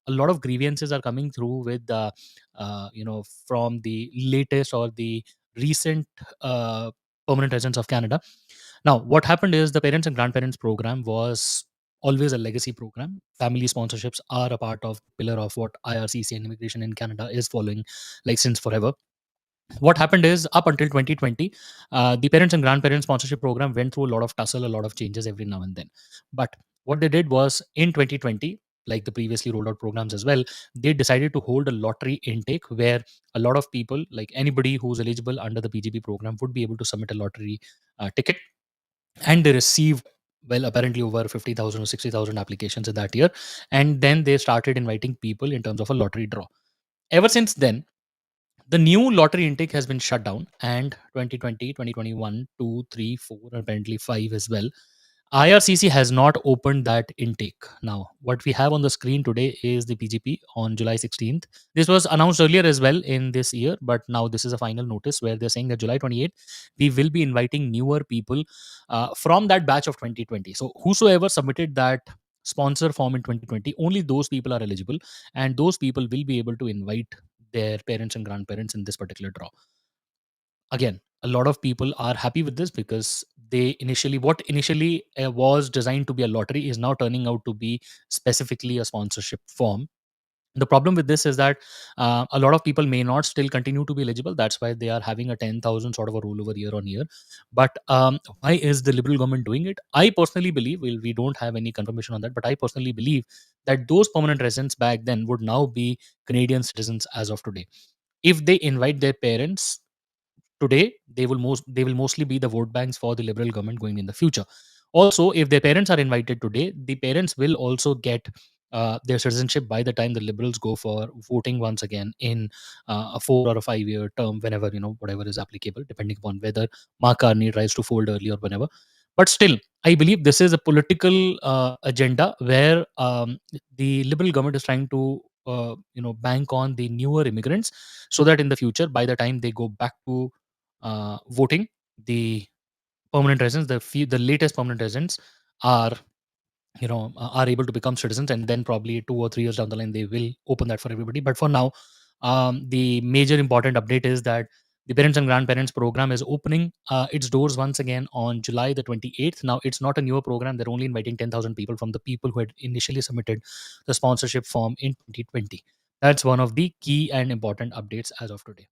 a lot of grievances are coming through with from the latest or the recent uh, permanent residents of Canada. Now, what happened is the parents and grandparents program was always a legacy program. Family sponsorships are a part of pillar of what IRCC and immigration in Canada is following like since forever. What happened is up until 2020, the parents and grandparents sponsorship program went through a lot of tussle, a lot of changes every now and then. But what they did was in 2020, like the previously rolled out programs as well, they decided to hold a lottery intake where a lot of people, like anybody who's eligible under the PGP program, would be able to submit a lottery ticket, and they received, well, apparently over 50,000 or 60,000 applications in that year. And then they started inviting people in terms of a lottery draw. Ever since then, the new lottery intake has been shut down, and 2020, 2021, 2, 3, 4, apparently 5 as well. IRCC has not opened that intake. Now, what we have on the screen today is the PGP on July 16th. This was announced earlier as well in this year, but now this is a final notice where they're saying that July 28th, we will be inviting newer people from that batch of 2020. So, whosoever submitted that sponsor form in 2020, only those people are eligible, and those people will be able to invite their parents and grandparents in this particular draw. Again, a lot of people are happy with this because they initially, what initially was designed to be a lottery is now turning out to be specifically a sponsorship form. The problem with this is that a lot of people may not still continue to be eligible. That's why they are having a 10,000 sort of a rollover year on year. But why is the Liberal government doing it? I personally believe, well, we don't have any confirmation on that, but I personally believe that those permanent residents back then would now be Canadian citizens as of today. If they invite their parents today, they will mostly be the vote banks for the Liberal government going in the future. Also, if their parents are invited today, the parents will also get their citizenship by the time the Liberals go for voting once again in a 4 or a 5 year term, whenever, whatever is applicable, depending upon whether Mark Carney tries to fold early or whenever. But still, I believe this is a political agenda where the Liberal government is trying to bank on the newer immigrants, so that in the future, by the time they go back to voting, the permanent residents, the latest permanent residents are are able to become citizens, and then probably 2 or 3 years down the line they will open that for everybody. But for now, the major important update is that the parents and grandparents program is opening its doors once again on July the 28th. Now, it's not a newer program. They're only inviting 10,000 people from the people who had initially submitted the sponsorship form in 2020. That's one of the key and important updates as of today.